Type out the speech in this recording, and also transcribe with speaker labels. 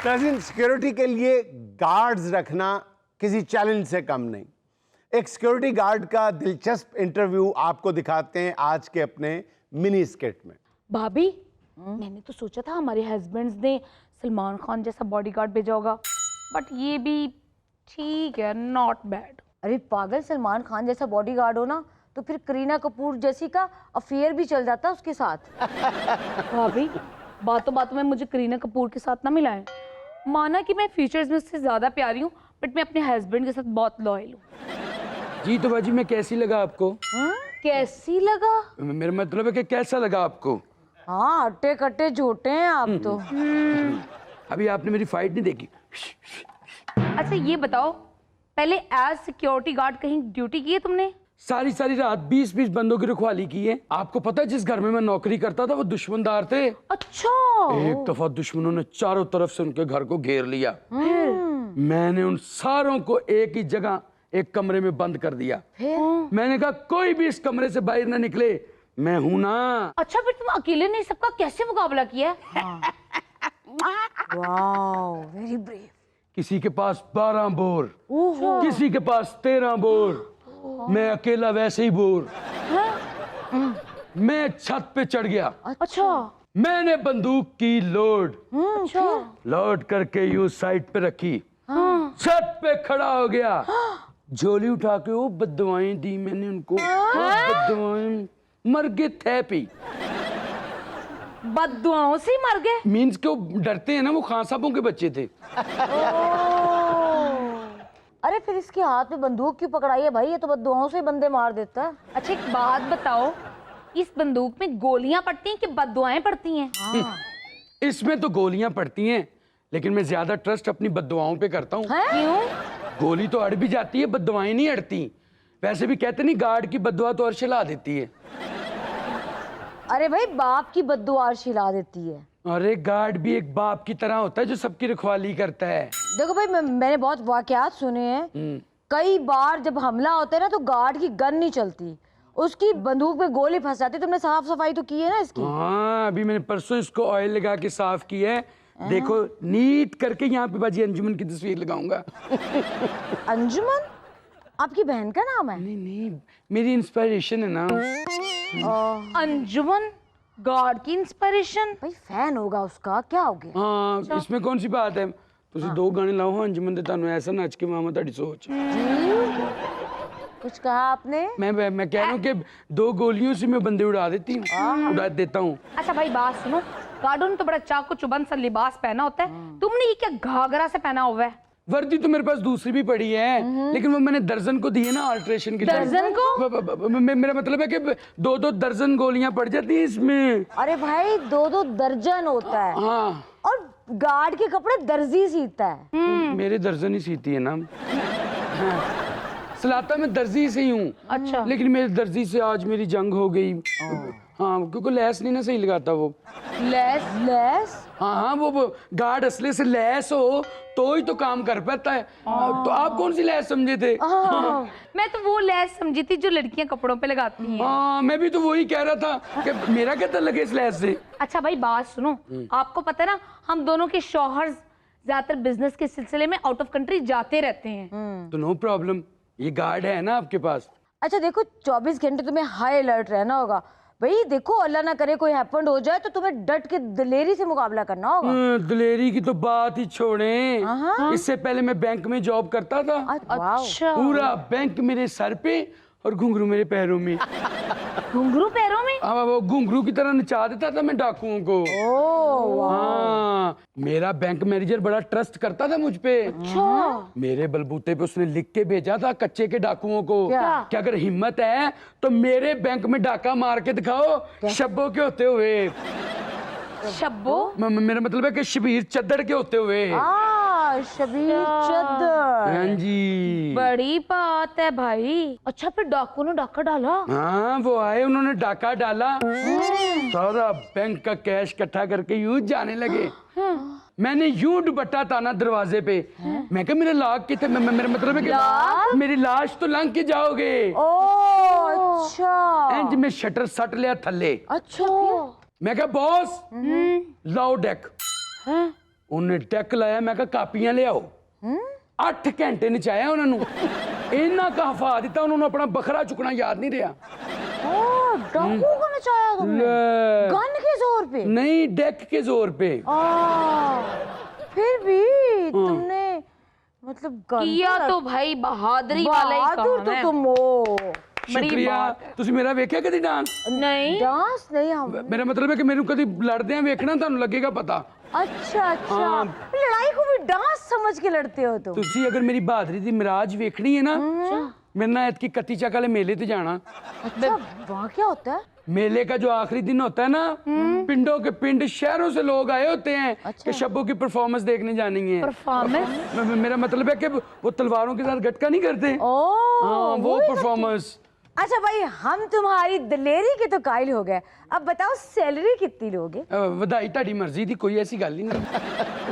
Speaker 1: नाज़रीन, सिक्योरिटी के लिए गार्ड्स रखना किसी चैलेंज से कम नहीं। एक सिक्योरिटी गार्ड का दिलचस्प इंटरव्यू आपको दिखाते हैं आज के अपने मिनी स्किट में।
Speaker 2: भाभी, मैंने तो सोचा था हमारे हस्बैंड्स ने सलमान खान जैसा बॉडीगार्ड भेजा होगा, बट ये भी ठीक है, नॉट बैड।
Speaker 3: अरे पागल, सलमान खान जैसा बॉडीगार्ड हो ना तो फिर करीना कपूर जैसी का अफेयर भी चल जाता उसके साथ।
Speaker 2: भाभी, बातों बातों में मुझे करीना कपूर के साथ ना मिलाएं। माना कि मैं फीचर्स में उससे ज्यादा प्यारी हूँ, बट मैं अपने हस्बैंड के साथ बहुत लॉयल हूँ।
Speaker 4: जी तो बाजी, मैं कैसी लगा आपको?
Speaker 3: कैसी लगा?
Speaker 4: मेरा मतलब है कि कैसा लगा आपको?
Speaker 3: हाँ, अट्टे कट्टे झोटे हैं आप तो।
Speaker 4: अभी आपने मेरी फाइट नहीं देखी?
Speaker 2: अच्छा ये बताओ, पहले एज सिक्योरिटी गार्ड कहीं ड्यूटी की है तुमने?
Speaker 4: सारी रात 20 बंदों की रखवाली की है। आपको पता है जिस घर में मैं नौकरी करता था वो दुश्मनदार थे।
Speaker 2: अच्छा।
Speaker 4: एक दफा दुश्मनों ने चारों तरफ से उनके घर को घेर लिया। मैंने उन सारों को एक ही जगह एक कमरे में बंद कर दिया। मैंने कहा कोई भी इस कमरे से बाहर ना निकले, मैं हूं ना।
Speaker 2: अच्छा, फिर तुम अकेले ने सबका कैसे मुकाबला किया?
Speaker 3: Wow, very brave.
Speaker 4: किसी के पास 12 बोर, किसी के पास 13 बोर, मैं अकेला वैसे ही बोर। मैं छत पे चढ़ गया।
Speaker 2: अच्छा।
Speaker 4: मैंने बंदूक की लोड
Speaker 2: अच्छा।
Speaker 4: लोड करके यूं साइड पे रखी। छत पे खड़ा हो गया। झोली उठा के वो बददुआएं दी मैंने उनको। बददुआएं मर गए थे पी।
Speaker 2: बददुआओं से मर गए?
Speaker 4: मीन्स के वो डरते हैं ना, वो खान साहबों के बच्चे थे।
Speaker 3: अरे फिर इसके हाथ में बंदूक क्यों पकड़ाई है भाई? ये तो बददुआओं से बंदे मार देता है।
Speaker 2: अच्छा एक बात बताओ, इस बंदूक में गोलियां पड़ती हैं कि बददुआएं पड़ती हैं?
Speaker 4: इसमें तो गोलियां पड़ती हैं, लेकिन मैं ज्यादा ट्रस्ट अपनी बददुआओं पे करता हूँ।
Speaker 2: क्यों?
Speaker 4: गोली तो अड़ भी जाती है, बददुआएं नहीं अड़ती। वैसे भी कहते नहीं, गार्ड की बददुआ तो अर्श हिला देती है।
Speaker 3: अरे भाई, बाप की बद्दुआ अर्श हिला देती है।
Speaker 4: अरे गार्ड भी एक बाप की तरह होता है जो सबकी रखवाली करता है।
Speaker 3: देखो भाई, मैंने बहुत वाकयात सुने हैं। कई बार जब हमला होता है ना तो गार्ड की गन नहीं चलती, उसकी बंदूक में गोली फंस जाती। तुमने साफ सफाई तो की है ना इसकी?
Speaker 4: हाँ, अभी मैंने परसों इसको ऑयल लगा के साफ की है। देखो नीट करके यहाँ पे बाजी अंजुमन की तस्वीर लगाऊंगा।
Speaker 3: अंजुमन आपकी बहन का नाम है?
Speaker 4: नहीं, मेरी इंस्पिरेशन है ना।
Speaker 2: अंजुमन गॉड की इंस्पिरेशन?
Speaker 3: भाई फैन होगा उसका, क्या हो गया?
Speaker 4: हाँ, इसमें कौन सी बात है? तुझे 2 गाने लाओ हाँ अंजुमन दे तानू ऐसा नच के मामा ताड़ी सोच।
Speaker 3: कुछ कहा आपने?
Speaker 4: मैं कह रहा हूँ कि 2 गोलियों से मैं बंदे उड़ा देती हूँ, उड़ा देता हूँ।
Speaker 2: अच्छा भाई बात सुनो, गार्डों ने तो बड़ा चाकू चुबंद सा लिबास पहना होता है, तुमने ये क्या घाघरा से पहना हुआ है?
Speaker 4: वर्दी तो मेरे पास दूसरी भी पड़ी है, लेकिन वो मैंने दर्जन को दी है ना अल्ट्रेशन के लिए।
Speaker 2: दर्जन को?
Speaker 4: मेरा मतलब है कि 2-2 दर्जन गोलियां पड़ जाती हैं इसमें।
Speaker 3: अरे भाई 2-2 दर्जन होता है।
Speaker 4: हाँ,
Speaker 3: और गार्ड के कपड़े दर्जी सीता है।
Speaker 4: मेरे दर्जन ही सीती है ना। हाँ। सलाता मैं दर्जी से ही हूँ।
Speaker 2: अच्छा।
Speaker 4: लेकिन मेरे दर्जी से आज मेरी जंग हो गई। हाँ, क्योंकि लैस नहीं ना सही लगाता वो।
Speaker 3: लैस?
Speaker 4: हाँ, वो गार्ड असले से लैस हो तो ही तो काम कर पाता है। तो आप कौन सी लैस समझे थे?
Speaker 2: मैं तो वो लैस समझी थी जो लड़कियां कपड़ों पे लगाती हैं।
Speaker 4: हाँ, मैं भी तो वही कह रहा था कि मेरा क्या ताल्लुक है इस लैस से।
Speaker 2: अच्छा भाई बात सुनो, आपको पता है ना हम दोनों के शौहर ज्यादातर बिजनेस के सिलसिले में आउट ऑफ कंट्री जाते रहते हैं।
Speaker 4: तो नो प्रॉब्लम, ये गार्ड है ना आपके पास।
Speaker 3: अच्छा देखो, 24 घंटे तुम्हें हाई अलर्ट रहना होगा भाई। देखो अल्लाह ना करे कोई हैपेंड हो जाए तो तुम्हें डट के दिलेरी से मुकाबला करना होगा।
Speaker 4: दिलेरी की तो बात ही छोड़ें। इससे पहले मैं बैंक में जॉब करता था।
Speaker 2: अच्छा।
Speaker 4: पूरा बैंक मेरे सर पे और घुंघरू मेरे पैरों में।
Speaker 2: घुंघरू पैरों में?
Speaker 4: हाँ, वो घुंघरू की तरह नचा देता था मैं डाकुओं को। हाँ, मेरा बैंक मैनेजर बड़ा ट्रस्ट करता था मुझ पे।
Speaker 2: अच्छा।
Speaker 4: मेरे बलबूते पे उसने लिख के भेजा था कच्चे के डाकुओं को कि अगर हिम्मत है तो मेरे बैंक में डाका मार के दिखाओ शब्बों के होते हुए।
Speaker 2: शब्बो?
Speaker 4: मेरा मतलब है कि शबीर चद्दड़ के होते हुए।
Speaker 3: शबीर चद्दड़।
Speaker 4: हाँ जी,
Speaker 2: बड़ी बात है भाई। अच्छा फिर डाकू ने डाका डाला?
Speaker 4: हाँ, वो आए, उन्होंने डाका डाला, सारा बैंक का कैश इकट्ठा करके यूं जाने लगे। मैंने यूं दुपट्टा ताना दरवाजे पे। मैं कहा मेरा लाख कितने, मेरा मतलब है कि मेरी लाश तो लंघ के जाओगे।
Speaker 3: अच्छा।
Speaker 4: इंज में शटर सट लिया थल्ले।
Speaker 3: अच्छा।
Speaker 4: मैं कहा बॉस लाओ डेक। ਉਹਨੇ ਟੈਕ ਲਾਇਆ ਮੈਂ ਕਿਹਾ ਕਾਪੀਆਂ ਲਿਆਓ 8 ਘੰਟੇ ਨਚਾਇਆ ਉਹਨਾਂ ਨੂੰ ਇੰਨਾ ਕਹਫਾ ਦਿੱਤਾ ਉਹਨਾਂ ਨੂੰ ਆਪਣਾ ਬਖਰਾ ਚੁੱਕਣਾ ਯਾਦ ਨਹੀਂ ਰਿਹਾ
Speaker 3: ओ, डाकू को नचाया तुमने
Speaker 4: ले।
Speaker 3: गन के जोर पे
Speaker 4: नहीं डेक के जोर पे
Speaker 3: फिर भी तुमने मतलब गन
Speaker 2: किया तो भाई बहादुरी वाला ही
Speaker 3: बहादुर
Speaker 2: काम
Speaker 3: तो
Speaker 2: है।
Speaker 3: तुम हो
Speaker 4: ਸ਼ੁਕਰੀਆ ਤੁਸੀਂ ਮੇਰਾ ਵੇਖਿਆ ਕਦੀ ਡਾਂਸ
Speaker 2: नहीं
Speaker 3: डांस नहीं हम
Speaker 4: ਮੇਰਾ ਮਤਲਬ ਹੈ ਕਿ ਮੈਨੂੰ ਕਦੀ ਲੜਦਿਆਂ ਵੇਖਣਾ ਤੁਹਾਨੂੰ ਲੱਗੇਗਾ ਪਤਾ
Speaker 3: अच्छा अच्छा लड़ाई को भी डांस समझ के लड़ते हो तुम
Speaker 4: ਤੁਸੀਂ ਅਗਰ ਮੇਰੀ ਬਹਾਦਰੀ ਦੀ ਮਿਰਾਜ ਵੇਖਣੀ ਹੈ ਨਾ ਮੇਰੇ ਨਾਲ ਐਤਕੀ ਕੱਤੀ ਚੱਕ ਵਾਲੇ ਮੇਲੇ ਤੇ ਜਾਣਾ
Speaker 3: अच्छा वहाँ क्या होता है
Speaker 4: मेले का जो आखिरी दिन होता है ना पिंडों के पिंड शहरों से लोग आए होते हैं कि शब्बों की परफॉर्मेंस देखने जानी है
Speaker 2: परफॉर्मेंस
Speaker 4: मेरा मतलब है कि वो तलवारों के साथ गटका नहीं करते
Speaker 3: ओ
Speaker 4: हाँ वो परफॉर्मेंस
Speaker 3: अच्छा भाई हम तुम्हारी दलेरी के तो कायल हो गए अब बताओ सैलरी कितनी लोगे
Speaker 4: ਵਧਾਈ ਤੁਹਾਡੀ ਮਰਜ਼ੀ ਦੀ ਕੋਈ ਐਸੀ ਗੱਲ ਹੀ ਨਹੀਂ